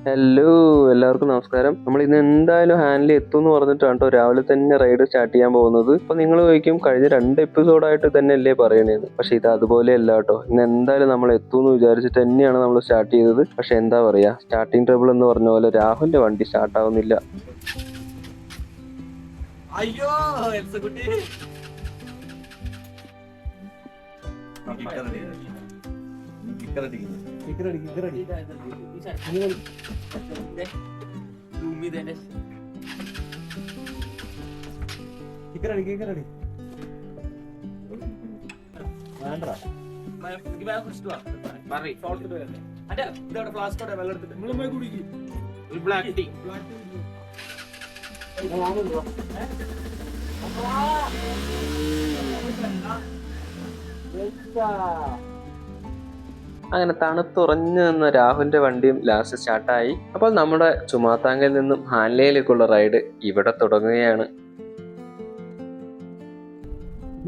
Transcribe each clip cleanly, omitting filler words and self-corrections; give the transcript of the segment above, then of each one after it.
Hello, എല്ലാവർക്കും നമസ്കാരം. നമ്മൾ ഇന്ന് എന്തായാലും ഹാൻഡിൽ എത്തും എന്ന് പറഞ്ഞിട്ടാണ് കേട്ടോ രാവിലെ തന്നെ റൈഡ് സ്റ്റാർട്ട് ചെയ്യാൻ പോകുന്നത്. അപ്പൊ നിങ്ങൾ ചോദിക്കും, കഴിഞ്ഞ 2 എപ്പിസോഡായിട്ട് തന്നെ അല്ലേ പറയണേന്ന്. പക്ഷെ ഇത് അതുപോലെ അല്ല കേട്ടോ. ഇന്ന് എന്തായാലും നമ്മൾ എത്തും എന്ന് വിചാരിച്ചിട്ട് തന്നെയാണ് നമ്മൾ സ്റ്റാർട്ട് ചെയ്തത്. പക്ഷെ എന്താ പറയാ, സ്റ്റാർട്ടിങ് ട്രബിൾ എന്ന് പറഞ്ഞ പോലെ രാഹുലിന്റെ വണ്ടി സ്റ്റാർട്ട് ആവുന്നില്ല. അയ്യോ എൽസക്കുട്ടി ഫ്ലാസ്കോടെ വെള്ളം എടുത്തിട്ട് ഒരു ബ്ലാക്ക് ടീ അങ്ങനെ തണുത്തുറഞ്ഞു നിന്ന രാഹുലിന്റെ വണ്ടിയും ലാസ്റ്റ് സ്റ്റാർട്ടായി. അപ്പോൾ നമ്മുടെ ചുമാത്താങ്കിൽ നിന്നും ഹാൻലേയിലേക്കുള്ള റൈഡ് ഇവിടെ തുടങ്ങുകയാണ്.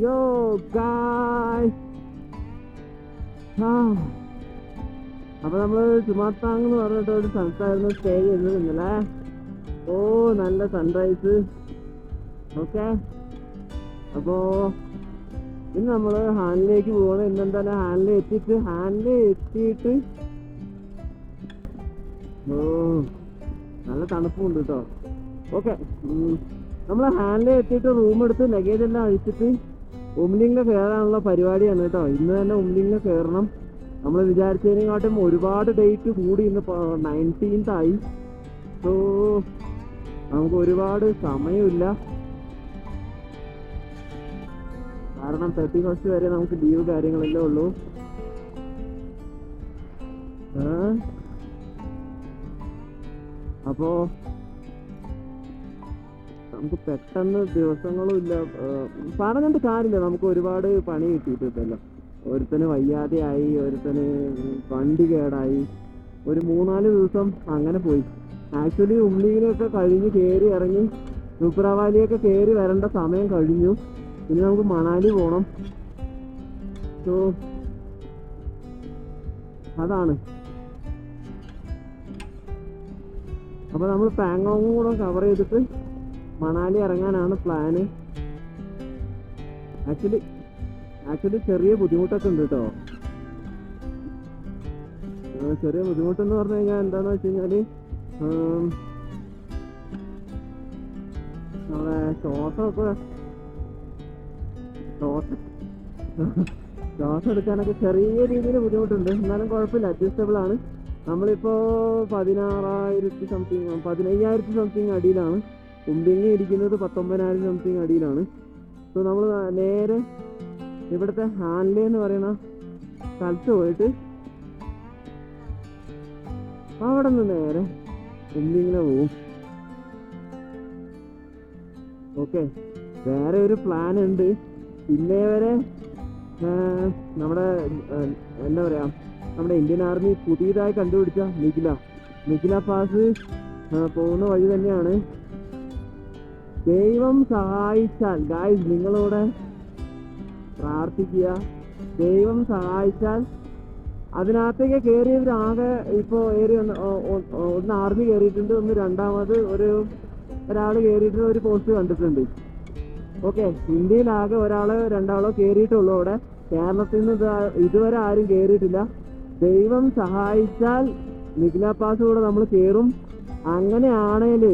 യോ ഗായ്സ്, അപ്പൊ നമ്മള് ചുമാത്താങ് എന്ന് പറഞ്ഞിട്ട് ഒരു സ്ഥലത്തായിരുന്നു സ്റ്റേ ചെയ്തത് ഇന്നലെ. ഓ, നല്ല സൺറൈസ്. ഓക്കെ, അപ്പോ ഇന്ന് നമ്മള് ഹാനിലേക്ക് പോകണം. ഇന്നെന്തായാലും ഹാനിലെ എത്തിയിട്ട് ഓ നല്ല തണുപ്പുണ്ട് കേട്ടോ. ഓക്കെ, നമ്മൾ ഹാനിലെ എത്തിയിട്ട് റൂം എടുത്ത് ലഗേജ് എല്ലാം അഴിച്ചിട്ട് ഉംലിംഗിൽ കയറാനുള്ള പരിപാടിയാണ് കേട്ടോ. ഇന്ന് തന്നെ ഉംലിംഗിൽ കയറണം. നമ്മൾ വിചാരിച്ചതിനെക്കാട്ടും ഒരുപാട് ഡേറ്റ് കൂടി. ഇന്ന് 19th ആയി. സോ നമുക്ക് ഒരുപാട് സമയമില്ല. കാരണം 31st വരെ നമുക്ക് ലീവ് കാര്യങ്ങളെല്ലാം ഉള്ളൂ. അപ്പോ നമുക്ക് പെട്ടെന്ന് ദിവസങ്ങളും ഇല്ല. പറഞ്ഞിട്ട് കാര്യമില്ല, നമുക്ക് ഒരുപാട് പണി കിട്ടിയിട്ടില്ലല്ലോ. ഒരുത്തന് വയ്യാതെയായി, ഒരുത്തന് വണ്ടി കേടായി. ഒരു 3-4 ദിവസം അങ്ങനെ പോയി. ആക്ച്വലി ഉംലിങ്ങിനൊക്കെ കഴിഞ്ഞ് കയറി ഇറങ്ങി നുപ്രാവാലിയൊക്കെ കയറി വരേണ്ട സമയം കഴിഞ്ഞു. ഇനി നമുക്ക് മണാലി പോകണം. സോ അതാണ്. അപ്പോൾ നമ്മൾ പാങ്കോങ്ങും കൂടെ കവർ ചെയ്തിട്ട് മണാലി ഇറങ്ങാനാണ് പ്ലാന്. ആക്ച്വലി ചെറിയ ബുദ്ധിമുട്ടൊക്കെ ഉണ്ട് കേട്ടോ. ചെറിയ ബുദ്ധിമുട്ടെന്ന് പറഞ്ഞു കഴിഞ്ഞാൽ എന്താണെന്ന് വെച്ച് കഴിഞ്ഞാൽ നമ്മളെ ശ്വാസം എടുക്കാനൊക്കെ ചെറിയ രീതിയിൽ ബുദ്ധിമുട്ടുണ്ട്. എന്നാലും കുഴപ്പമില്ല, അഡ്ജസ്റ്റബിൾ ആണ്. നമ്മളിപ്പോൾ 16,000 സംതിങ് 15,000 സംതിങ് അടിയിലാണ്. ഉംലിംഗ് ഇരിക്കുന്നത് 19,000 സംതിങ് അടിയിലാണ്. സോ നമ്മൾ നേരെ ഇവിടുത്തെ ഹാൻലെ എന്ന് പറയുന്ന സ്ഥലത്ത് പോയിട്ട് അവിടെ നിന്ന് നേരെ ഉംലിംഗിനെ പോവും. ഓക്കെ, വേറെ ഒരു പ്ലാൻ ഉണ്ട്. ഇന്നേ വരെ നമ്മുടെ എന്താ പറയാ, നമ്മുടെ ഇന്ത്യൻ ആർമി പുതിയതായി കണ്ടുപിടിച്ച മിഖില പാസ് പോകുന്ന വഴി തന്നെയാണ്. ദൈവം സഹായിച്ചാൽ ഗായ്സ്, നിങ്ങളിവിടെ പ്രാർത്ഥിക്കുക. ദൈവം സഹായിച്ചാൽ അതിനകത്തേക്ക് കയറിയവർ ആകെ ഇപ്പോൾ ഏരിയ ഒന്ന് ആർമി കയറിയിട്ടുണ്ട്, ഒന്ന് രണ്ടാമത് ഒരാൾ കയറിയിട്ട് ഒരു പോസ്റ്റ് കണ്ടിട്ടുണ്ട്. ഓക്കെ, ഇന്ത്യയിലാകെ ഒരാളോ രണ്ടാളോ കയറിയിട്ടുള്ളൂ. അവിടെ കേരളത്തിൽ നിന്ന് ഇതുവരെ ആരും കയറിയിട്ടില്ല. ദൈവം സഹായിച്ചാൽ മിഖില പാസ് കൂടെ നമ്മൾ കയറും. അങ്ങനെയാണേൽ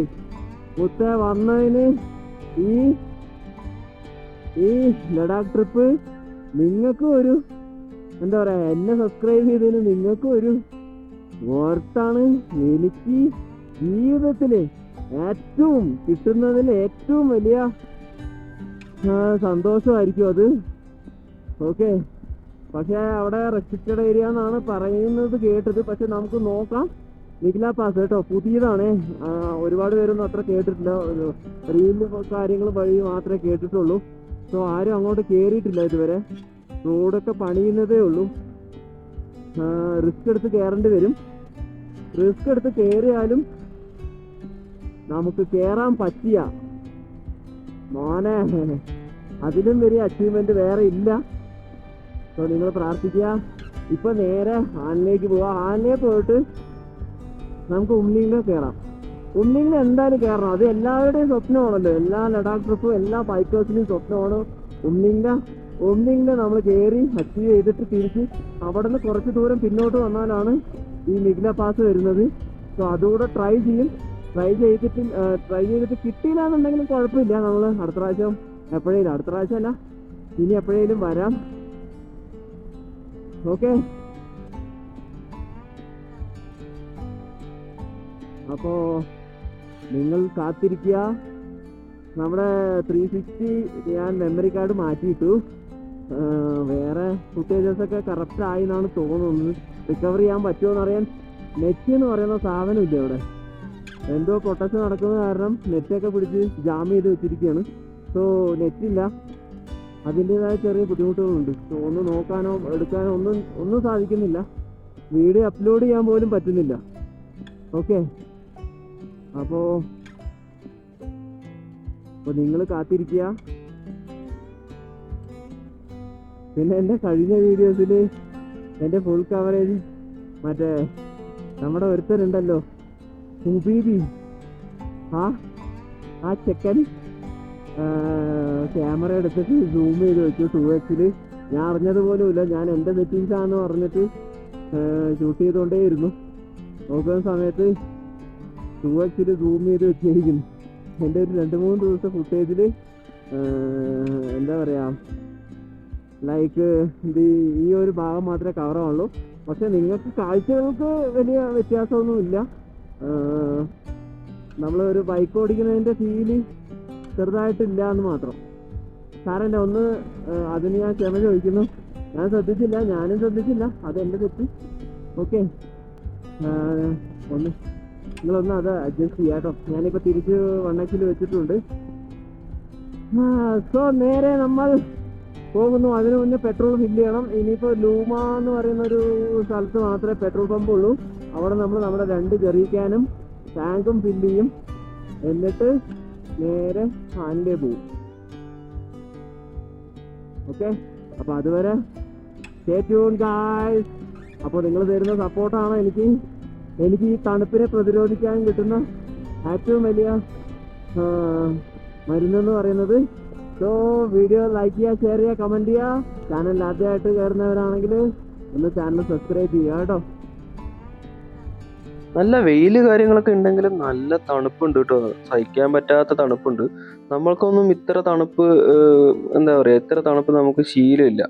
വന്നതിന് ഈ ലഡാക്ക് ട്രിപ്പ് നിങ്ങൾക്കും ഒരു എന്താ പറയാ, എന്നെ സബ്സ്ക്രൈബ് ചെയ്തതിന് നിങ്ങൾക്കും ഒരു വർത്താണ്. എനിക്ക് ജീവിതത്തിൽ ഏറ്റവും കിട്ടുന്നതിൽ ഏറ്റവും വലിയ സന്തോഷമായിരിക്കും അത്. ഓക്കെ, പക്ഷേ അവിടെ റെസ്ട്രിക്റ്റഡ് ഏരിയ എന്നാണ് പറയുന്നത് കേട്ടത്. പക്ഷെ നമുക്ക് നോക്കാം. മിഖില പാസ് കേട്ടോ, പുതിയതാണ്. ഒരുപാട് പേരൊന്നും അത്ര കേട്ടിട്ടില്ല. റീലിൽ കാര്യങ്ങൾ വഴി മാത്രമേ കേട്ടിട്ടുള്ളൂ. സോ ആരും അങ്ങോട്ട് കയറിയിട്ടില്ല ഇതുവരെ. റോഡൊക്കെ പണിയുന്നതേ ഉള്ളൂ. റിസ്ക് എടുത്ത് കയറേണ്ടി വരും. റിസ്ക് എടുത്ത് കയറിയാലും നമുക്ക് കയറാൻ പറ്റിയ മോനെ അതിലും വലിയ അച്ചീവ്മെന്റ് വേറെ ഇല്ല. സോ നിങ്ങൾ പ്രാർത്ഥിക്കുക. ഇപ്പൊ നേരെ ഹാനിലേക്ക് പോവാ. ഹാനിലേക്ക് പോയിട്ട് നമുക്ക് ഉംലിംഗിൽ കയറാം. ഉംലിംഗിൽ എന്തായാലും കയറണം. അത് എല്ലാവരുടെയും സ്വപ്നമാണല്ലോ, എല്ലാ ലഡാക്ക് ട്രിപ്പും എല്ലാ ബൈക്കേഴ്സിൻ്റെയും സ്വപ്നമാണ് ഉംലിംഗിൽ നമ്മൾ കയറി അച്ചീവ് ചെയ്തിട്ട് തിരിച്ച് അവിടെ നിന്ന് കുറച്ച് ദൂരം പിന്നോട്ട് വന്നാലാണ് ഈ നിഗ്ല പാസ് വരുന്നത്. സോ അതുകൂടെ ട്രൈ ചെയ്തിട്ട് കിട്ടിയില്ല എന്നുണ്ടെങ്കിലും കുഴപ്പമില്ല. നമ്മൾ അടുത്ത പ്രാവശ്യം അടുത്ത പ്രാവശ്യമല്ല, ഇനി എപ്പോഴേലും വരാം. ഓക്കെ, അപ്പോ നിങ്ങൾ കാത്തിരിക്കുക. നമ്മുടെ 360 ഞാൻ മെമ്മറി കാർഡ് മാറ്റിയിട്ടു. വേറെ ഫുട്ടേജസ് ഒക്കെ കറക്റ്റ് ആയി എന്നാണ് തോന്നുന്നത്. റിക്കവർ ചെയ്യാൻ പറ്റുമോ എന്നറിയാൻ നെറ്റ് എന്ന് പറയുന്ന സാധനം ഇല്ല ഇവിടെ. എന്തോ പ്രൊട്ടക്ഷൻ നടക്കുന്ന കാരണം നെറ്റൊക്കെ പിടിച്ച് ജാം ചെയ്ത് വെച്ചിരിക്കുകയാണ്. സോ നെറ്റില്ല, അതിൻ്റെതായ ചെറിയ ബുദ്ധിമുട്ടുകളുണ്ട്. സോ ഒന്ന് നോക്കാനോ എടുക്കാനോ ഒന്നും സാധിക്കുന്നില്ല. വീഡിയോ അപ്ലോഡ് ചെയ്യാൻ പോലും പറ്റുന്നില്ല. ഓക്കെ, അപ്പോൾ നിങ്ങൾ കാത്തിരിക്കുക. പിന്നെ എൻ്റെ കഴിഞ്ഞ വീഡിയോസിൽ എൻ്റെ ഫുൾ കവറേജ് മറ്റേ നമ്മുടെ ഒരുത്തരുണ്ടല്ലോ സുബീബി, ആ ചെക്കൻ ക്യാമറ എടുത്തിട്ട് സൂം ചെയ്ത് വെച്ചു 2x. ഞാൻ അറിഞ്ഞതുപോലുമില്ല. ഞാൻ എൻ്റെ സെറ്റിങ്സാണെന്ന് പറഞ്ഞിട്ട് ഷൂട്ട് ചെയ്തുകൊണ്ടേയിരുന്നു. നോക്കുന്ന സമയത്ത് 2x സൂം ചെയ്ത് വെച്ചിരിക്കുന്നു. എൻ്റെ ഒരു 2-3 ദിവസത്തെ ഫുട്ടേജിൽ എന്താ പറയുക, ലൈക്ക് ഈ ഒരു ഭാഗം മാത്രമേ കവറാവുള്ളൂ. പക്ഷെ നിങ്ങൾക്ക് കാഴ്ചകൾക്ക് വലിയ വ്യത്യാസമൊന്നുമില്ല. നമ്മളൊരു ബൈക്ക് ഓടിക്കുന്നതിൻ്റെ ഫീല് ചെറുതായിട്ടില്ല എന്ന് മാത്രം. സാരമില്ല, അതിന് ഞാൻ ക്ഷമ ചോദിക്കുന്നു. ഞാനും ശ്രദ്ധിച്ചില്ല, അതെൻ്റെ തെറ്റ്. ഓക്കെ, നിങ്ങളൊന്ന് അത് അഡ്ജസ്റ്റ് ചെയ്യാം കേട്ടോ. ഞാനിപ്പോൾ തിരിച്ച് 1x വെച്ചിട്ടുണ്ട്. സോ നേരെ നമ്മൾ പോകുന്നു. അതിനു മുന്നേ പെട്രോൾ ഫില്ല് ചെയ്യണം. ഇനിയിപ്പോൾ ലൂമ എന്ന് പറയുന്ന ഒരു സ്ഥലത്ത് മാത്രമേ പെട്രോൾ പമ്പ് ഉള്ളൂ. അവിടെ നമ്മൾ നമ്മുടെ 2 ജെറി ക്യാനും ടാങ്കും ഫില്ല് ചെയ്യും. എന്നിട്ട് നേരെ ഹാൻഡിലേ പോകും. ഓക്കെ, അപ്പോൾ അതുവരെ സ്റ്റേ ട്യൂൺ ഗായ്സ്. അപ്പോൾ നിങ്ങൾ തരുന്ന സപ്പോർട്ടാണ് എനിക്ക് ഈ തണുപ്പിനെ പ്രതിരോധിക്കാൻ കിട്ടുന്ന ഏറ്റവും വലിയ മരുന്നെന്ന് പറയുന്നത്. സോ വീഡിയോ ലൈക്ക് ചെയ്യുക, ഷെയർ ചെയ്യുക, കമൻറ്റ് ചെയ്യുക. ചാനൽ ആദ്യമായിട്ട് കയറുന്നവരാണെങ്കിൽ ഒന്ന് ചാനൽ സബ്സ്ക്രൈബ് ചെയ്യുക കേട്ടോ. നല്ല വെയില് കാര്യങ്ങളൊക്കെ ഉണ്ടെങ്കിലും നല്ല തണുപ്പുണ്ട് കേട്ടോ. സഹിക്കാൻ പറ്റാത്ത തണുപ്പുണ്ട്. നമ്മൾക്കൊന്നും ഇത്ര തണുപ്പ് എന്താ പറയുക, ഇത്ര തണുപ്പ് നമുക്ക് ശീലമില്ല.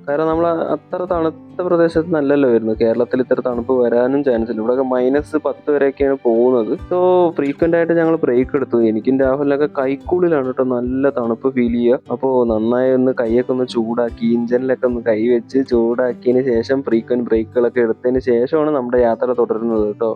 കാരണം നമ്മൾ അത്ര തണുത്ത പ്രദേശത്ത് നല്ലല്ലോ വരുന്നത്. കേരളത്തിൽ ഇത്ര തണുപ്പ് വരാനും ചാൻസ് ഇല്ല. ഇവിടെയൊക്കെ -10 വരെയൊക്കെയാണ് പോകുന്നത്. സോ ഫ്രീക്വന്റ് ആയിട്ട് ഞങ്ങൾ ബ്രേക്ക് എടുത്തു. എനിക്കും രാഹുലിനൊക്കെ കൈക്കുള്ളിലാണ് കേട്ടോ നല്ല തണുപ്പ് ഫീൽ ചെയ്യുക. അപ്പോൾ നന്നായി ഒന്ന് കൈയൊക്കെ ഒന്ന് ചൂടാക്കി, ഇഞ്ചനിലൊക്കെ ഒന്ന് കൈ വെച്ച് ചൂടാക്കിയതിന് ശേഷം ഫ്രീക്വന്റ് ബ്രേക്കുകളൊക്കെ എടുത്തതിന് ശേഷമാണ് നമ്മുടെ യാത്ര തുടരുന്നത് കേട്ടോ.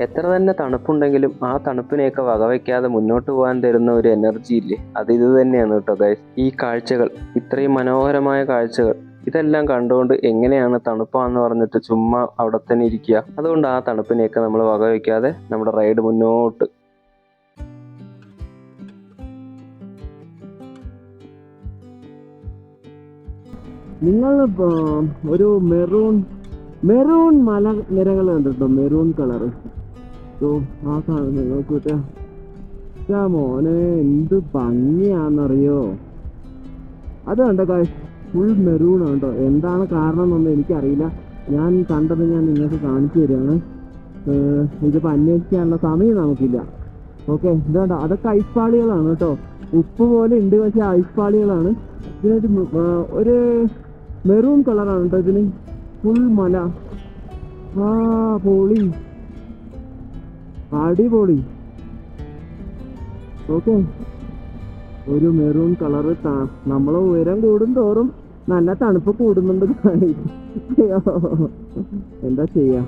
എത്ര തന്നെ തണുപ്പുണ്ടെങ്കിലും ആ തണുപ്പിനെയൊക്കെ വകവയ്ക്കാതെ മുന്നോട്ട് പോകാൻ തരുന്ന ഒരു എനർജി ഇല്ലേ, അത് ഇത് തന്നെയാണ് കേട്ടോ ഗൈസ്. ഈ കാഴ്ചകൾ, ഇത്രയും മനോഹരമായ കാഴ്ചകൾ, ഇതെല്ലാം കണ്ടുകൊണ്ട് എങ്ങനെയാണ് തണുപ്പാന്ന് പറഞ്ഞിട്ട് ചുമ്മാ അവിടെ തന്നെ ഇരിക്കുക. അതുകൊണ്ട് ആ തണുപ്പിനെയൊക്കെ നമ്മൾ വകവയ്ക്കാതെ നമ്മുടെ റൈഡ് മുന്നോട്ട്. നിങ്ങൾ ഒരു മെറൂൺ മല നിരകൾ കണ്ടിട്ടോ, മെറൂൺ കളറ്. സോ ആ സാധനം നോക്കൂട്ടാ മോനെ, എന്ത് ഭംഗിയാണെന്നറിയോ. അത് കണ്ടോ ഗായ്സ്, ഫുൾ മെറൂൺ ആണ്. എന്താണ് കാരണം എന്നൊന്നും എനിക്കറിയില്ല. ഞാൻ കണ്ടത് ഞാൻ നിങ്ങൾക്ക് കാണിച്ചു തരികയാണ്. ഇതിപ്പോൾ അന്വേഷിക്കാനുള്ള സമയം നമുക്കില്ല. ഓക്കെ, ഇതുണ്ടോ, അതൊക്കെ ഐസ്പാളികളാണ് കേട്ടോ. ഉപ്പ് പോലെ ഉണ്ട്, പക്ഷെ ഐസ്പാളികളാണ്. ഒരു മെറൂൺ കളറാണ് കേട്ടോ ഇതിന്. ഫുൾ മല. പൊളി, അടിപൊളി. ഓക്കെ, ഒരു മെറൂൺ കളറ്. നമ്മളെ ഉയരം കൂടുന്തോറും നല്ല തണുപ്പ് കൂടുന്നുണ്ട്. എന്താ ചെയ്യാ,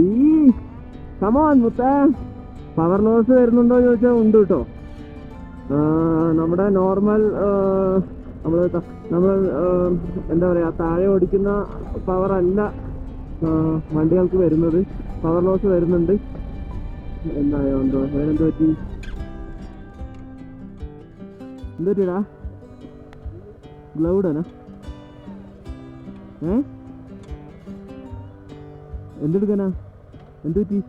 ഈ കമോൺ മുത്തേ. പവർ ലോസ് വരുന്നുണ്ടോ ചോദിച്ചാൽ ഉണ്ട് കേട്ടോ. നമ്മുടെ നോർമൽ നമ്മൾ എന്താ പറയുക, താഴെ ഓടിക്കുന്ന പവർ അല്ല വണ്ടികൾക്ക് വരുന്നത്. പവർ ലോസ് വരുന്നുണ്ട്. എന്തായോ എന്തോ വേറെന്തോ പറ്റി, എന്ത് പറ്റിടാ? ഗ്ലൗഡാ? എന്തെടുക്കാനാ? എന്ത് പറ്റി?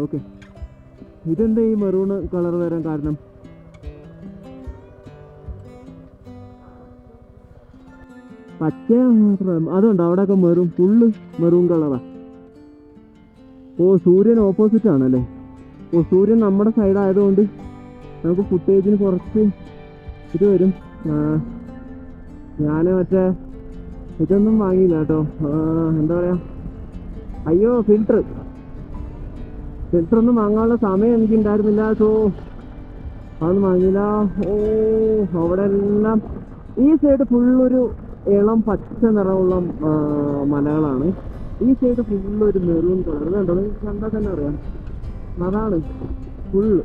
ഓക്കെ. ഇതെന്താ ഈ മെറൂൺ കളർ വരാൻ കാരണം? പച്ച മാത്രം അതുണ്ടോ? അവിടെയൊക്കെ ഫുള്ള് മെറൂൺ കളറാ. ഓ, സൂര്യൻ ഓപ്പോസിറ്റ് ആണല്ലേ. ഓ, സൂര്യൻ നമ്മുടെ സൈഡായതുകൊണ്ട് നമുക്ക് ഫുട്ടേജിന് കുറച്ച് ഇത് വരും. ഞാൻ മറ്റേ ഇതൊന്നും വാങ്ങിയില്ല കേട്ടോ. എന്താ പറയാ, അയ്യോ, ഫിൽറ്റർ ഒന്നും വാങ്ങാനുള്ള സമയം എനിക്ക് ഉണ്ടായിരുന്നില്ല. സോ അതൊന്നും വാങ്ങിയില്ല. ഓ, അവിടെ എല്ലാം ഈ സൈഡ് ഫുള്ളൊരു ഇളം പച്ച നിറമുള്ള മലകളാണ്. ഈ സൈഡ് ഫുള്ളൊരു മെറൂൺ കളർ. കണ്ടോ? കണ്ടാൽ തന്നെ അറിയാം, അതാണ് ഫുള്ള്.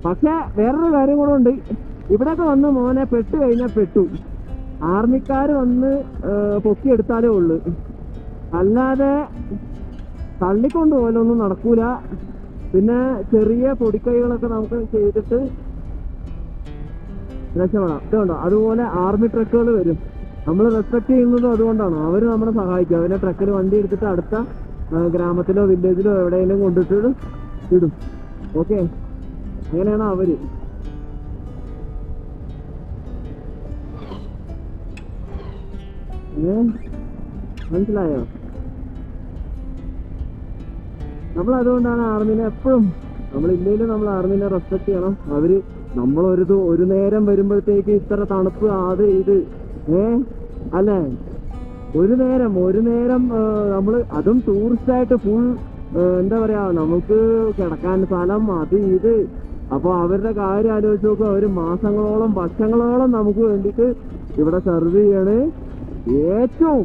പക്ഷെ വേറൊരു കാര്യം കൂടെ ഉണ്ട്. ഇവിടെയൊക്കെ വന്ന് മോനെ പെട്ട് കഴിഞ്ഞാൽ പെട്ടു. ആർമിക്കാർ വന്ന് പൊക്കിയെടുത്താലേ ഉള്ളു, അല്ലാതെ തള്ളിക്കൊണ്ട് പോലൊന്നും നടക്കൂല. പിന്നെ ചെറിയ പൊടിക്കൈകളൊക്കെ നമുക്ക് ചെയ്തിട്ട് രക്ഷപ്പെടാം. ഇതുണ്ടോ? അതുപോലെ ആർമി ട്രക്കുകൾ വരും. നമ്മൾ റെസ്പെക്ട് ചെയ്യുന്നതും അതുകൊണ്ടാണ്. അവർ നമ്മളെ സഹായിക്കും. അവരെ ട്രക്കിൽ വണ്ടി എടുത്തിട്ട് അടുത്ത ഗ്രാമത്തിലോ വില്ലേജിലോ എവിടെയെങ്കിലും കൊണ്ടിട്ട് ഇടും. ഓക്കെ, അങ്ങനെയാണ് അവര്. മനസ്സിലായോ? നമ്മൾ അതുകൊണ്ടാണ് ആർമിനെ എപ്പോഴും, നമ്മളില്ലെങ്കിലും നമ്മൾ ആർമിനെ റെസ്പെക്ട് ചെയ്യണം. അവര് ഒരു നേരം വരുമ്പോഴത്തേക്ക് ഇത്ര തണുപ്പ് അത് ഇത് അല്ലേ, ഒരു നേരം നമ്മൾ അതും ടൂറിസ്റ്റായിട്ട് ഫുൾ എന്താ പറയാ, നമുക്ക് കിടക്കാൻ സ്ഥലം അത് ഇത്. അപ്പോൾ അവരുടെ കാര്യം ആലോചിച്ച് നോക്കും. അവർ മാസങ്ങളോളം വർഷങ്ങളോളം നമുക്ക് വേണ്ടിയിട്ട് ഇവിടെ സെർവ് ചെയ്യാണ്. ഏറ്റവും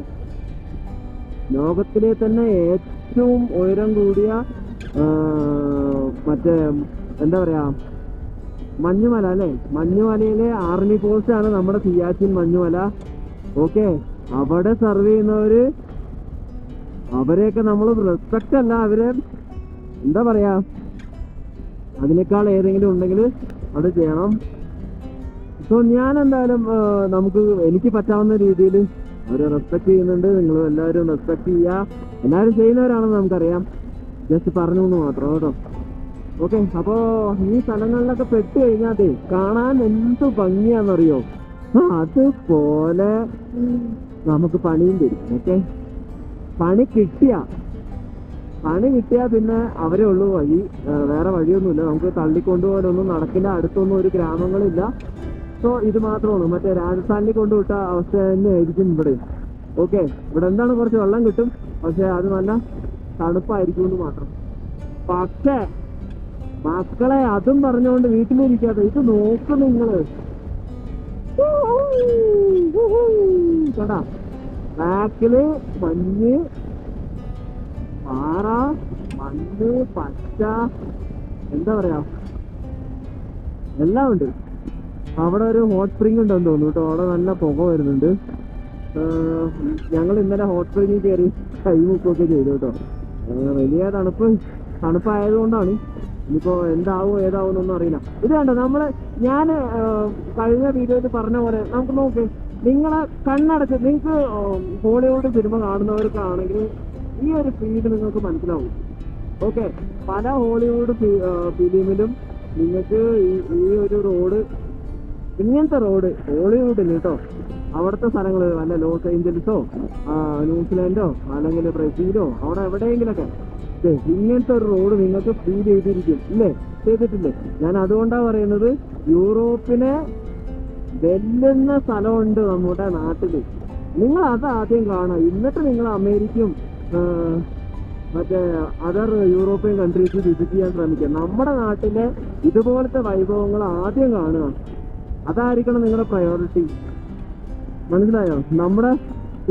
ലോകത്തിലെ തന്നെ ഏറ്റവും ഉയരം കൂടിയ മറ്റേ എന്താ പറയാ, മഞ്ഞുമല അല്ലേ, മഞ്ഞുമലയിലെ ആർമി പോസ്റ്റ് ആണ് നമ്മുടെ സിയാച്ചിൻ മഞ്ഞുമല. ഓക്കെ, അവിടെ സർവ് ചെയ്യുന്നവര്, അവരെയൊക്കെ നമ്മൾ റെസ്പെക്റ്റ് അല്ല, അവരെ എന്താ പറയാ, അതിനേക്കാൾ ഏതെങ്കിലും ഉണ്ടെങ്കിൽ അത് ചെയ്യണം. സോ ഞാൻ എന്തായാലും എനിക്ക് പറ്റാവുന്ന രീതിയിൽ അവരെ റെസ്പെക്ട് ചെയ്യുന്നുണ്ട്. നിങ്ങൾ എല്ലാവരും റെസ്പെക്ട് ചെയ്യുക. എല്ലാവരും ചെയ്യുന്നവരാണെന്ന് നമുക്കറിയാം. ജസ്റ്റ് പറഞ്ഞു എന്ന് മാത്രം കേട്ടോ. ഓക്കെ, അപ്പോൾ ഈ സ്ഥലങ്ങളിലൊക്കെ പെട്ട് കഴിഞ്ഞാൽ കാണാൻ എന്ത് ഭംഗിയാണെന്നറിയോ. അതുപോലെ നമുക്ക് പണിയും തരും. ഓക്കെ, പണി കിട്ടിയാൽ പിന്നെ അവരേ ഉള്ളൂ വഴി. വേറെ വഴിയൊന്നുമില്ല. നമുക്ക് തള്ളിക്കൊണ്ടുപോകാനൊന്നും നടക്കില്ല. അടുത്തൊന്നും ഒരു ഗ്രാമങ്ങളില്ല. സോ ഇത് മാത്രമാണ്. മറ്റേ രാജസ്ഥാനിൽ കൊണ്ടുവിട്ട അവസ്ഥ തന്നെ ആയിരിക്കും ഇവിടെ. ഓക്കെ, ഇവിടെ എന്താണ് കുറച്ച് വെള്ളം കിട്ടും, പക്ഷെ അത് നല്ല തണുപ്പായിരിക്കും എന്ന് മാത്രം. പക്ഷേ മക്കളെ, അതും പറഞ്ഞുകൊണ്ട് വീട്ടിലിരിക്കാതെ ഇത് നോക്ക് നിങ്ങള്. കേട്ടാ, ബാക്കില് മഞ്ഞ്, പാറ, മണ്ണ്, പച്ച, എന്താ പറയാ, എല്ലാം ഉണ്ട്. അവിടെ ഒരു ഹോട്ട് സ്പ്രിംഗ് ഉണ്ടെന്ന് തോന്നുന്നു കേട്ടോ. അവിടെ നല്ല പുക വരുന്നുണ്ട്. ഞങ്ങൾ ഇന്നലെ ഹോട്ട് സ്പ്രിംഗിൽ കയറി കൈമുക്കൊക്കെ ചെയ്തു കേട്ടോ. വലിയ തണുപ്പായതുകൊണ്ടാണ്. ഇനിയിപ്പോ എന്താവോ ഏതാവോന്നൊന്നും അറിയില്ല. ഇത് കണ്ടോ, ഞാൻ കഴിഞ്ഞ വീഡിയോയിൽ പറഞ്ഞ പോലെ നമുക്ക് നോക്ക്, നിങ്ങളെ കണ്ണടച്ച്, നിങ്ങൾക്ക് ഹോളിവുഡ് സിനിമ കാണുന്നവർക്കാണെങ്കിൽ ഈ ഒരു ഫീൽഡ് നിങ്ങൾക്ക് മനസ്സിലാവും. ഓക്കെ, പല ഹോളിവുഡ് ഫിലിമിലും നിങ്ങൾക്ക് ഈ ഒരു റോഡ്, ഇങ്ങനത്തെ റോഡ് ഹോളിവുഡിൽ കേട്ടോ, അവിടുത്തെ സ്ഥലങ്ങൾ വല്ല ലോസ് ഏഞ്ചൽസോ ന്യൂസിലാൻഡോ അല്ലെങ്കിൽ ബ്രസീലോ അവിടെ എവിടെയെങ്കിലൊക്കെ ഇങ്ങനത്തെ ഒരു റോഡ് നിങ്ങൾക്ക് ഫീൽ ചെയ്തിരിക്കും ഇല്ലേ, ചെയ്തിട്ടില്ലേ? ഞാൻ അതുകൊണ്ടാണ് പറയുന്നത്, യൂറോപ്പിനെ വെല്ലുന്ന സ്ഥലമുണ്ട് നമ്മുടെ നാട്ടിൽ. നിങ്ങൾ അത് ആദ്യം കാണുക, എന്നിട്ട് നിങ്ങൾ അമേരിക്കയും മറ്റേ അതർ യൂറോപ്യൻ കൺട്രീസ് വിസിറ്റ് ചെയ്യാൻ ശ്രമിക്കുക. നമ്മുടെ നാട്ടിലെ ഇതുപോലത്തെ വൈഭവങ്ങൾ ആദ്യം കാണുക. അതായിരിക്കണം നിങ്ങളുടെ പ്രയോറിറ്റി. മനസ്സിലായോ? നമ്മുടെ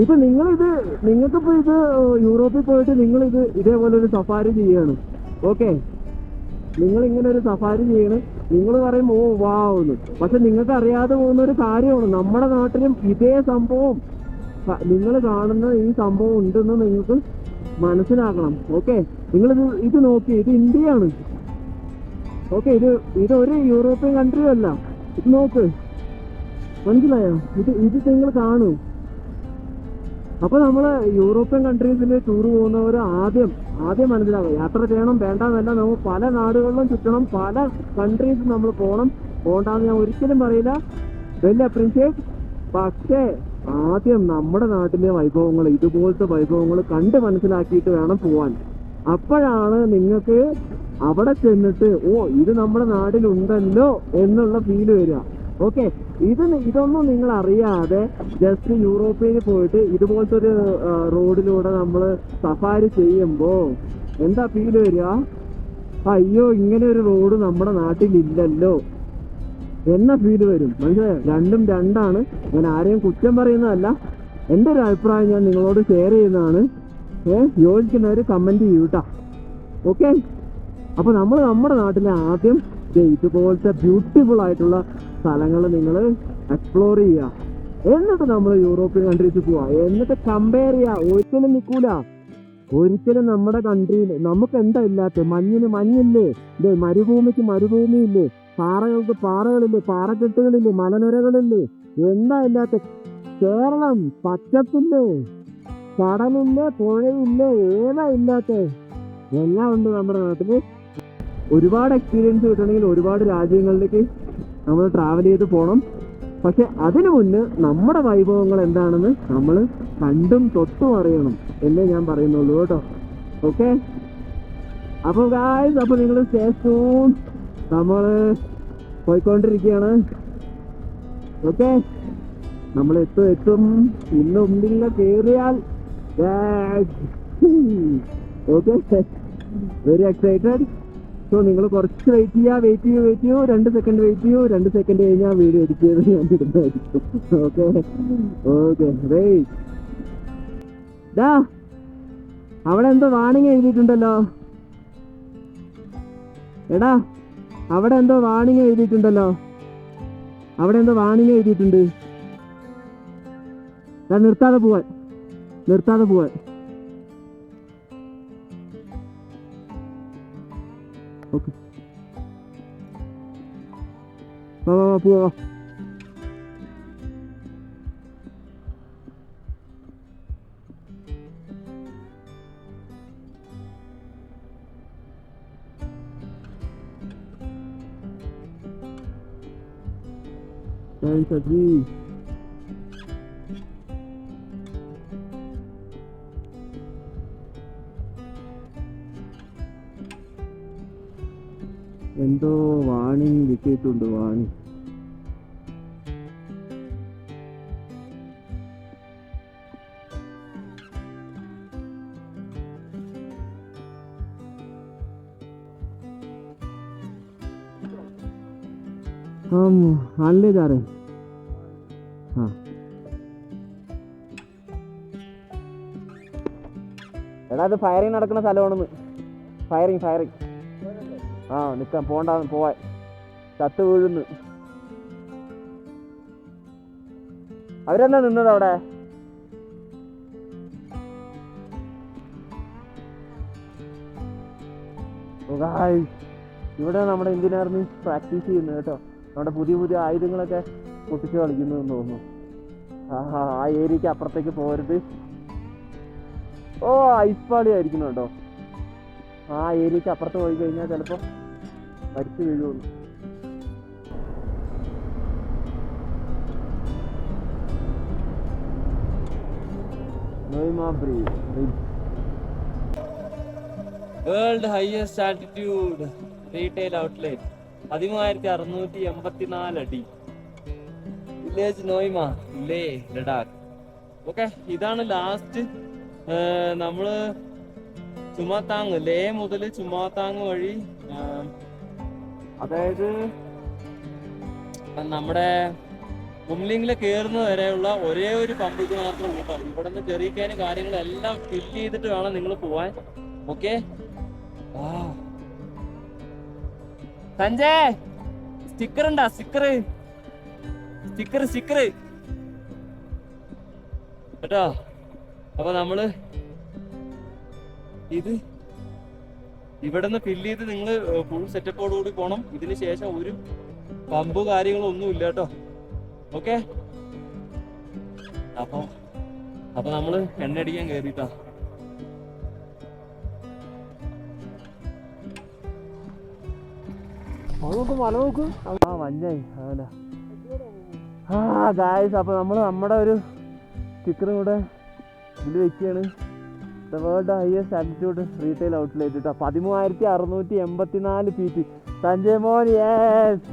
ഇപ്പൊ നിങ്ങൾക്കിപ്പോ ഇത് യൂറോപ്പിൽ പോയിട്ട് നിങ്ങൾ ഇതേപോലെ ഒരു സഫാരി ചെയ്യാണ്. ഓക്കെ, നിങ്ങൾ ഇങ്ങനെ ഒരു സഫാരി ചെയ്യണം. നിങ്ങൾ പറയും ഓ വാന്ന്. പക്ഷെ നിങ്ങൾക്ക് അറിയാതെ പോകുന്ന ഒരു കാര്യമാണ്, നമ്മുടെ നാട്ടിലും ഇതേ സംഭവം നിങ്ങൾ കാണുന്ന ഈ സംഭവം ഉണ്ടെന്ന് നിങ്ങൾക്ക് മനസ്സിലാക്കണം. ഓക്കെ, ഇത് നോക്കി, ഇത് ഇന്ത്യയാണ്. ഓക്കെ, ഇതൊരു യൂറോപ്യൻ കൺട്രി അല്ല. ഇത് നോക്ക്, മനസ്സിലായോ? ഇത് നിങ്ങൾ കാണൂ. അപ്പൊ നമ്മള് യൂറോപ്യൻ കൺട്രീസിൽ ടൂർ പോകുന്നവർ ആദ്യം മനസ്സിലാവുക, യാത്ര ചെയ്യണം വേണ്ടെന്നല്ല, നമുക്ക് പല നാടുകളിലും ചുറ്റണം, പല കൺട്രീസും നമ്മൾ പോകണ്ടെന്ന് ഞാൻ ഒരിക്കലും പറയില്ല. Well appreciate. പക്ഷേ ആദ്യം നമ്മുടെ നാട്ടിലെ വൈഭവങ്ങൾ, ഇതുപോലത്തെ വൈഭവങ്ങൾ കണ്ട് മനസ്സിലാക്കിയിട്ട് വേണം പോവാൻ. അപ്പോഴാണ് നിങ്ങൾക്ക് അവിടെ ചെന്നിട്ട് ഓ ഇത് നമ്മുടെ നാട്ടിലുണ്ടല്ലോ എന്നുള്ള ഫീല് വരിക. ഓക്കെ, ഇതൊന്നും നിങ്ങൾ അറിയാതെ ജസ്റ്റ് യൂറോപ്പിൽ പോയിട്ട് ഇതുപോലത്തെ ഒരു റോഡിലൂടെ നമ്മൾ സഫാരി ചെയ്യുമ്പോ എന്താ ഫീല് വരിക? അയ്യോ ഇങ്ങനെ ഒരു റോഡ് നമ്മുടെ നാട്ടിലില്ലല്ലോ എന്ന ഫീല് വരും. മനസ്സിലായോ? രണ്ടും രണ്ടാണ്. ഞാൻ ആരെയും കുറ്റം പറയുന്നതല്ല, എൻ്റെ ഒരു അഭിപ്രായം ഞാൻ നിങ്ങളോട് ഷെയർ ചെയ്യുന്നതാണ്. യോജിക്കുന്നവർ കമന്റ് ചെയ്യൂട്ടാ. ഓക്കെ, അപ്പൊ നമ്മൾ നമ്മുടെ നാട്ടിലെ ആദ്യം ഇതുപോലത്തെ ബ്യൂട്ടിഫുൾ ആയിട്ടുള്ള സ്ഥലങ്ങൾ നിങ്ങൾ എക്സ്പ്ലോർ ചെയ്യുക. എന്നിട്ട് നമ്മൾ യൂറോപ്യൻ കൺട്രീസിൽ പോവാ, എന്നിട്ട് കമ്പയർ ചെയ്യുക. ഒരിക്കലും നിൽക്കൂല. ഒരിക്കലും നമ്മുടെ കൺട്രിയിൽ നമുക്ക് എന്താ ഇല്ലാത്ത? മഞ്ഞില്ലേ, മരുഭൂമിക്ക് മരുഭൂമിയില്ലേ, പാറകൾക്ക് പാറകളില്ലേ, പാറക്കെട്ടുകളില്ലേ, മലനിരകളില്ലേ, എന്താ ഇല്ലാത്ത? കേരളം പച്ചപ്പില്ലേ, കടലില്ലേ, പുഴയില്ലേ, ഏതാ ഇല്ലാത്ത? എല്ലാം ഉണ്ട് നമ്മുടെ നാട്ടില്. ഒരുപാട് എക്സ്പീരിയൻസ് കിട്ടണമെങ്കിൽ ഒരുപാട് രാജ്യങ്ങളിലേക്ക് നമ്മൾ ട്രാവൽ ചെയ്ത് പോകണം. പക്ഷെ അതിനു മുന്നേ നമ്മുടെ വൈഭവങ്ങൾ എന്താണെന്ന് നമ്മൾ കണ്ടും തൊട്ടും അറിയണം എന്നേ ഞാൻ പറയുന്നുള്ളൂ കേട്ടോ. ഓക്കെ, അപ്പോൾ ഗായ്സ്, അപ്പോൾ നിങ്ങൾ സ്റ്റേ ട്യൂൺ. നമ്മൾ പോയിക്കൊണ്ടിരിക്കുകയാണ്. ഓക്കെ, നമ്മൾ എത്തും. ഇന്നില്ല കേറിയാൽ. Okay, very excited. സോ നിങ്ങൾ കുറച്ച് വെയിറ്റ് ചെയ്യൂ. 2 സെക്കൻഡ് വെയിറ്റ് ചെയ്യൂ. 2 സെക്കൻഡ് കഴിഞ്ഞാൽ വീഡിയോ എഡിറ്റ് ചെയ്ത് ഞാൻ ഇടുന്നതായിരിക്കും. Okay wait. അവിടെ എന്തോ വാണിംഗ് എഴുതിയിട്ടുണ്ടല്ലോ. എടാ, അവിടെ എന്തോ വാണിംഗ് എഴുതിയിട്ടുണ്ട്. നിർത്താതെ പോവാൻ. ഓക്കെ, പോവാ. സജി എന്തോ വാണിംഗ് കിട്ടിയിട്ടുണ്ട്. വാണിംഗ് हम आने जा रहे हैं. हाँ, എടാ ഇത് ഫയറിങ് നടക്കുന്ന സ്ഥലമാണെന്ന്. ഫയറിങ് ആ നിൽക്കാൻ പോവാൻ ചത്ത് വീഴുന്നു. അവരെന്നാ നിന്നത് അവിടെ? ഇവിടെ നമ്മുടെ ഇന്ത്യൻ ആർമി പ്രാക്ടീസ് ചെയ്യുന്നത് കേട്ടോ. നമ്മുടെ പുതിയ ആയുധങ്ങളൊക്കെ പൊട്ടിച്ച് കളിക്കുന്നു എന്ന് തോന്നുന്നു. ആ ഏരിയക്ക് അപ്പുറത്തേക്ക് പോകരുത്. ഓ ഐസ്പാളി ആയിരിക്കുന്നു കേട്ടോ. ആ ഏരിയക്ക് അപ്പുറത്ത് പോയി കഴിഞ്ഞാൽ ചിലപ്പോൾ മരിച്ചു വീഴുന്നു. World highest altitude retail outlet 13684 അടി. വില്ലേജ് നോയ്മ, ലേ ലഡാക്ക്. ഓക്കെ, ഇതാണ് ലാസ്റ്റ്. നമ്മള് ചുമാതാങ്, ലേ മുതൽ ചുമാതാങ് വഴി, അതായത് നമ്മുടെ കുംലിംഗിൽ കയറുന്നത് വരെയുള്ള ഒരേ ഒരു പമ്പ് ഇത് മാത്രം കൂട്ടാം. ഇവിടെ നിന്ന് ചെറിയ കാര്യങ്ങളെല്ലാം ഫില്ല് ചെയ്തിട്ട് വേണം നിങ്ങൾ പോവാൻ. ഓക്കെ. സഞ്ജയ് സ്റ്റിക്കർ ഉണ്ടാ? സ്റ്റിക്കർ കേട്ടോ. അപ്പൊ നമ്മള് ഇത് ഇവിടെ നിന്ന് ഫില്ല് ചെയ്ത് നിങ്ങൾ ഫുൾ സെറ്റപ്പോടുകൂടി പോണം. ഇതിന് ശേഷം ഒരു പമ്പ് കാര്യങ്ങളോ ഒന്നും ഇല്ല കേട്ടോ. ഓക്കെ. അപ്പൊ നമ്മള് എണ്ണ അടിക്കാൻ കയറിട്ടാ. മല നോക്ക്. മഞ്ഞായി അതല്ല. ഗായ്സ്, അപ്പൊ നമ്മള് നമ്മുടെ ഒരു സ്റ്റിക്കറും കൂടെ ഇതിൽ വെക്കുകയാണ്. The world highest altitude retail outlet കേട്ടോ. 13,684 ഫീറ്റ്. സഞ്ജയ് മോൻ, യെസ്.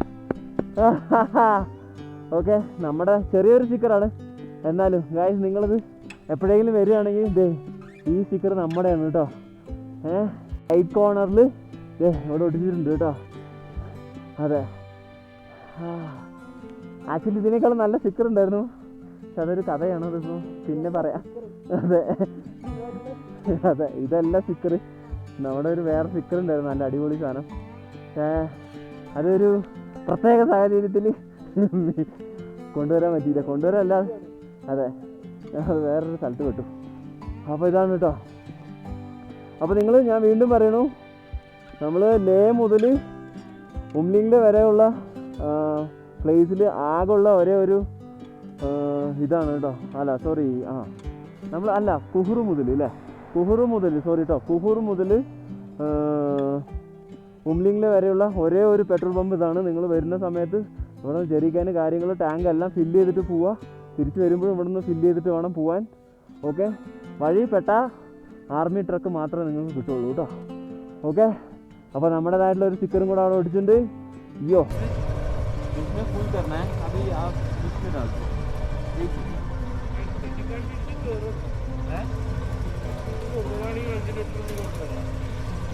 ഓക്കെ, നമ്മുടെ ചെറിയൊരു സ്റ്റിക്കറാണ്. എന്നാലും ഗായ്സ്, നിങ്ങളിത് എപ്പോഴെങ്കിലും വരികയാണെങ്കിൽ ഈ സ്റ്റിക്കർ നമ്മുടെയാണ് കേട്ടോ. റൈറ്റ് കോർണറിൽ ഇവിടെ ഒട്ടിച്ചിട്ടുണ്ട് കേട്ടോ. അതെ, ആക്ച്വലി ഇതിനേക്കാളും നല്ല സ്റ്റിക്കർ ഉണ്ടായിരുന്നു. പക്ഷെ അതൊരു കഥയാണ്, അതിപ്പോൾ പിന്നെ പറയാം. അതെ, ഇതല്ല സ്റ്റിക്കർ. നമ്മുടെ ഒരു വേറെ സ്റ്റിക്കർ ഉണ്ടായിരുന്നു, നല്ല അടിപൊളി സാധനം. അതൊരു പ്രത്യേക സാഹചര്യത്തിൽ കൊണ്ടുവരാൻ പറ്റിയില്ല. കൊണ്ടുവരാനല്ല, അതെ, അത് വേറൊരു സ്ഥലത്ത് വിട്ടു. അപ്പോൾ ഇതാണ് കേട്ടോ. അപ്പോൾ ഞാൻ വീണ്ടും പറയണു, നമ്മൾ ലേ മുതൽ ഉംലിംഗ് വരെയുള്ള പ്ലേസിൽ ആകെയുള്ള ഒരേ ഒരു ഇതാണ് കേട്ടോ. അല്ല സോറി, നമ്മൾ അല്ല കുഹുറു മുതൽ സോറി കേട്ടോ, കുഹുറു മുതൽ ഉംലിംഗ് വരെയുള്ള ഒരേ ഒരു പെട്രോൾ പമ്പ് ഇതാണ്. നിങ്ങൾ വരുന്ന സമയത്ത് ഇവിടെ ജെറിക്കാൻ കാര്യങ്ങൾ ടാങ്ക് എല്ലാം ഫില്ല് ചെയ്തിട്ട് പോവുക. തിരിച്ച് വരുമ്പോഴും ഇവിടെ നിന്ന് ഫില്ല് ചെയ്തിട്ട് വേണം പോവാൻ. ഓക്കെ, വഴി പെട്ട ആർമി ട്രക്ക് മാത്രമേ നിങ്ങൾക്ക് കിട്ടുള്ളൂ കേട്ടോ. ഓക്കെ, അപ്പോൾ നമ്മുടേതായിട്ടുള്ള ഒരു സ്റ്റിക്കറും കൂടെ അവിടെ ഒടിച്ചിട്ടുണ്ട്. അയ്യോ, फुल करना है अभी आप इसमें डाल दो.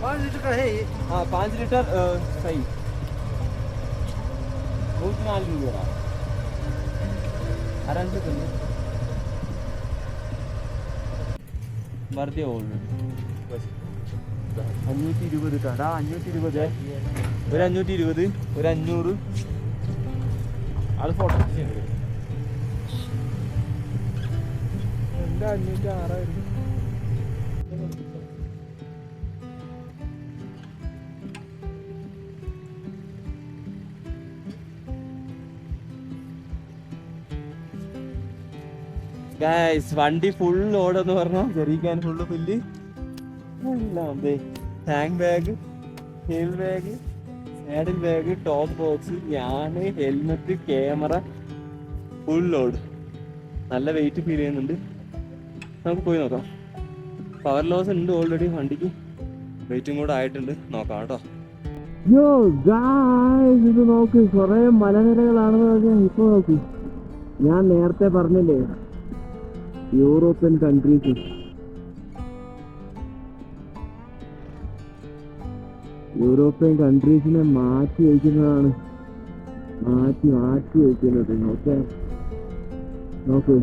5 लीटर का है ये. हाँ 5 लीटर सही. बहुत माल भी हो रहा है, आराम से कर लो. भर दे ऑलरेडी. 520 കടാ. 520 ഒരു 520 ഒരു 500. അത് ഫോട്ടോ എൻ്റെ 506 ഗൈസ്. വണ്ടി ഫുൾ ലോഡ് എന്ന് പറഞ്ഞാൽ ചെറിയിക്കാൻ ഫുള്ള് ഫില്ല് എല്ലാം. Tank bag, tail bag, saddle bag, top box, ഞാൻ, ഹെൽമെറ്റ്, ക്യാമറ, ഫുൾ ലോഡ്. നല്ല വെയിറ്റ് ഫീൽ ചെയ്യുന്നുണ്ട്. നമുക്ക് പോയി നോക്കാം. പവർ ലോസ് ഉണ്ട് ഓൾറെഡി വണ്ടിക്ക്, വെയിറ്റും കൂടെ ആയിട്ടുണ്ട്. നോക്കാം കേട്ടോ. യോ ഗായ്സ്, ഇത് നോക്ക്, കുറേ മലനിരകളാണെന്ന് പറഞ്ഞാൽ ഇപ്പോൾ നോക്ക്. ഞാൻ നേരത്തെ പറഞ്ഞില്ലേ, യൂറോപ്യൻ കൺട്രീസ്. യൂറോപ്യൻ കൺട്രീസിനെ മാറ്റി വയ്ക്കുന്നതാണ്, മാറ്റി വയ്ക്കുന്നത്. ഓക്കെ, നോക്കൂ,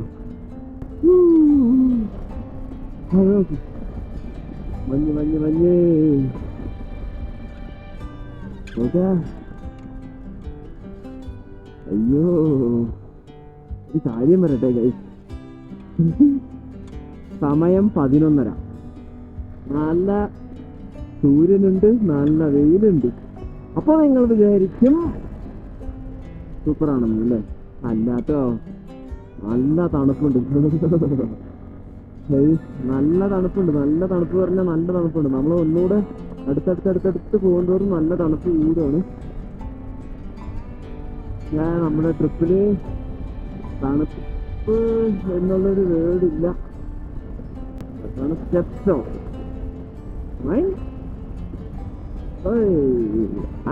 നോക്ക്, മഞ്ഞ്. ഓക്കെ, അയ്യോ, ഒരു കാര്യം വരട്ടെ ഗൈസ്. സമയം 11:30. നല്ല സൂര്യനുണ്ട്, നല്ല വെയിലുണ്ട്. അപ്പൊ നിങ്ങൾ വിചാരിക്കും സൂപ്പറാണെന്ന് അല്ലേ? അല്ലാട്ടോ, നല്ല തണുപ്പുണ്ട്. നല്ല തണുപ്പുണ്ട്. നല്ല തണുപ്പ് പറഞ്ഞാൽ നല്ല തണുപ്പുണ്ട്. നമ്മൾ ഒന്നുകൂടെ അടുത്തടുത്ത് പോകുന്നതോറും നല്ല തണുപ്പ് കൂടുകയാണ്. ഞാൻ നമ്മുടെ ട്രിപ്പില് തണുപ്പ് എന്നുള്ളൊരു വേർഡില്ല, അതാണ് സ്റ്റെപ്സോ.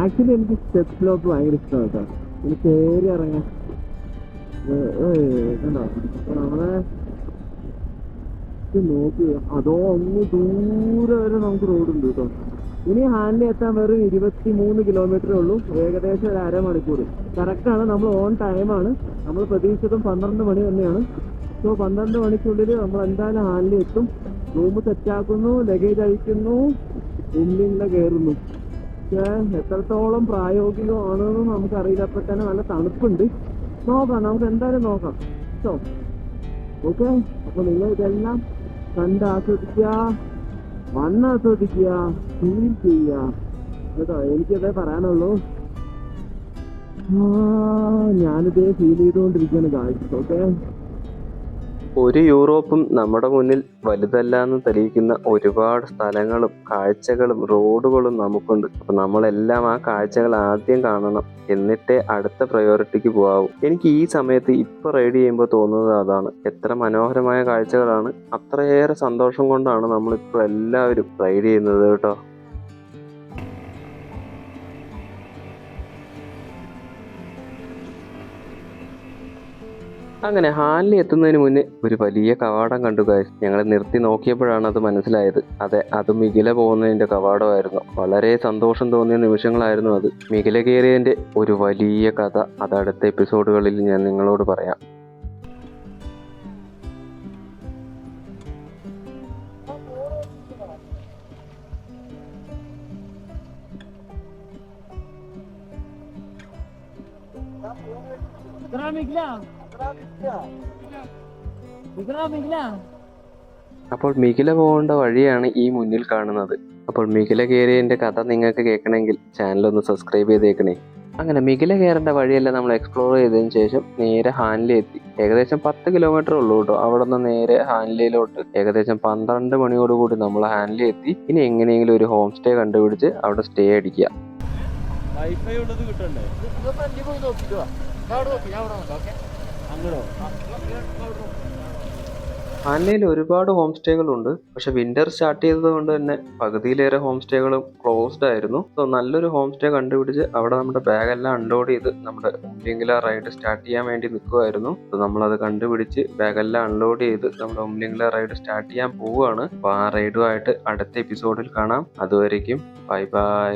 ആക്ച്വലി എനിക്ക് സ്റ്റെപ്പ് സ്ലോപ്പ് ഭയങ്കര ഇഷ്ടമാണ് കേട്ടോ. എനിക്ക് കയറി ഇറങ്ങാൻ കണ്ടോ. അപ്പൊ നമ്മളെ ജസ്റ്റ് നോക്ക്, അതോ അങ്ങ് ദൂരെ വരെ നമുക്ക് റോഡുണ്ട് കേട്ടോ. ഇനി ഹാൻഡിൽ എത്താൻ വെറും 23 കിലോമീറ്ററേ ഉള്ളൂ, ഏകദേശം ഒരു അരമണിക്കൂർ. കറക്റ്റാണ്, നമ്മൾ ഓൺ ടൈമാണ്. നമ്മൾ പ്രതീക്ഷിച്ചതും 12 മണി തന്നെയാണ്. സോ 12 മണിക്കുള്ളിൽ നമ്മൾ എന്തായാലും ഹാൻഡിൽ എത്തും. റൂം സെറ്റാക്കുന്നു, ലഗേജ് അഴിക്കുന്നു, ഉള്ളിലുള്ള കയറുന്നു. പക്ഷേ എത്രത്തോളം പ്രായോഗികമാണെന്ന് നമുക്കറിയില്ല. അപ്പോൾ തന്നെ നല്ല തണുപ്പുണ്ട്. നോക്കാം, നമുക്ക് എന്തായാലും നോക്കാം. സോ ഓക്കെ, അപ്പോൾ നിങ്ങൾ ഇതെല്ലാം കണ്ട് ആസ്വദിക്കുക, ആസ്വദിക്കുക, ഫീൽ ചെയ്യുക കേട്ടോ. എനിക്കതേ പറയാനുള്ളൂ. ഞാനിതേ ഫീൽ ചെയ്തുകൊണ്ടിരിക്കുകയാണ് ഗായ്സ്. ഓക്കെ, ഒരു യൂറോപ്പും നമ്മുടെ മുന്നിൽ വലുതല്ല എന്ന് തെളിയിക്കുന്ന ഒരുപാട് സ്ഥലങ്ങളും കാഴ്ചകളും റോഡുകളും നമുക്കുണ്ട്. അപ്പൊ നമ്മളെല്ലാം ആ കാഴ്ചകൾ ആദ്യം കാണണം, എന്നിട്ടേ അടുത്ത പ്രയോറിറ്റിക്ക് പോകാവൂ. എനിക്ക് ഈ സമയത്ത് ഇപ്പൊ റൈഡ് ചെയ്യുമ്പോൾ തോന്നുന്നത് അതാണ്. എത്ര മനോഹരമായ കാഴ്ചകളാണ്, അത്രയേറെ സന്തോഷം കൊണ്ടാണ് നമ്മളിപ്പോൾ എല്ലാവരും റൈഡ് ചെയ്യുന്നത് കേട്ടോ. അങ്ങനെ ഹാനിൽ എത്തുന്നതിന് മുന്നേ ഒരു വലിയ കവാടം കണ്ടു ഗൈസ്. ഞങ്ങൾ നിർത്തി നോക്കിയപ്പോഴാണ് അത് മനസ്സിലായത്. അതെ, അത് മികില പോകുന്നതിന്റെ കവാടമായിരുന്നു. വളരെ സന്തോഷം തോന്നിയ നിമിഷങ്ങളായിരുന്നു അത്. മികില കയറിയതിന്റെ ഒരു വലിയ കഥ അത് അടുത്ത എപ്പിസോഡുകളിൽ ഞാൻ നിങ്ങളോട് പറയാം. അപ്പോൾ മികില പോകേണ്ട വഴിയാണ് ഈ മുന്നിൽ കാണുന്നത്. അപ്പോൾ മികില കയറിയതിന്റെ കഥ നിങ്ങൾക്ക് കേൾക്കണമെങ്കിൽ ചാനലൊന്ന് സബ്സ്ക്രൈബ് ചെയ്തേക്കണേ. അങ്ങനെ മികില കയറേണ്ട വഴിയെല്ലാം നമ്മൾ എക്സ്പ്ലോർ ചെയ്തതിന് ശേഷം നേരെ ഹാൻലിയെത്തി. ഏകദേശം 10 കിലോമീറ്റർ ഉള്ളൂ കേട്ടോ. അവിടെ നിന്ന് നേരെ ഹാൻലിയിലോട്ട് ഏകദേശം 12 മണിയോടുകൂടി നമ്മൾ ഹാൻലി എത്തി. ഇനി എങ്ങനെയെങ്കിലും ഒരു ഹോം സ്റ്റേ കണ്ടുപിടിച്ച് അവിടെ സ്റ്റേ അടിക്കുക. വൈഫൈ ഉള്ളത് കിട്ടണ്ടേ? അങ്ങനോ? ഹാൻലിയിൽ ഒരുപാട് ഹോം സ്റ്റേകളുണ്ട്. പക്ഷെ വിന്റർ സ്റ്റാർട്ട് ചെയ്തത് കൊണ്ട് തന്നെ പകുതിയിലേറെ ഹോം സ്റ്റേകളും ക്ലോസ്ഡ് ആയിരുന്നു. സോ നല്ലൊരു ഹോം സ്റ്റേ കണ്ടുപിടിച്ച് അവിടെ നമ്മുടെ ബാഗെല്ലാം അൺലോഡ് ചെയ്ത് നമ്മുടെ ഉംലിംഗ്ല റൈഡ് സ്റ്റാർട്ട് ചെയ്യാൻ വേണ്ടി നിൽക്കുമായിരുന്നു. സോ നമ്മളത് കണ്ടുപിടിച്ച് ബാഗെല്ലാം അൺലോഡ് ചെയ്ത് നമ്മുടെ ഉംലിംഗ്ല റൈഡ് സ്റ്റാർട്ട് ചെയ്യാൻ പോവുകയാണ്. അപ്പോൾ ആ റൈഡുമായിട്ട് അടുത്ത എപ്പിസോഡിൽ കാണാം. അതുവരേക്കും ബൈ ബൈ.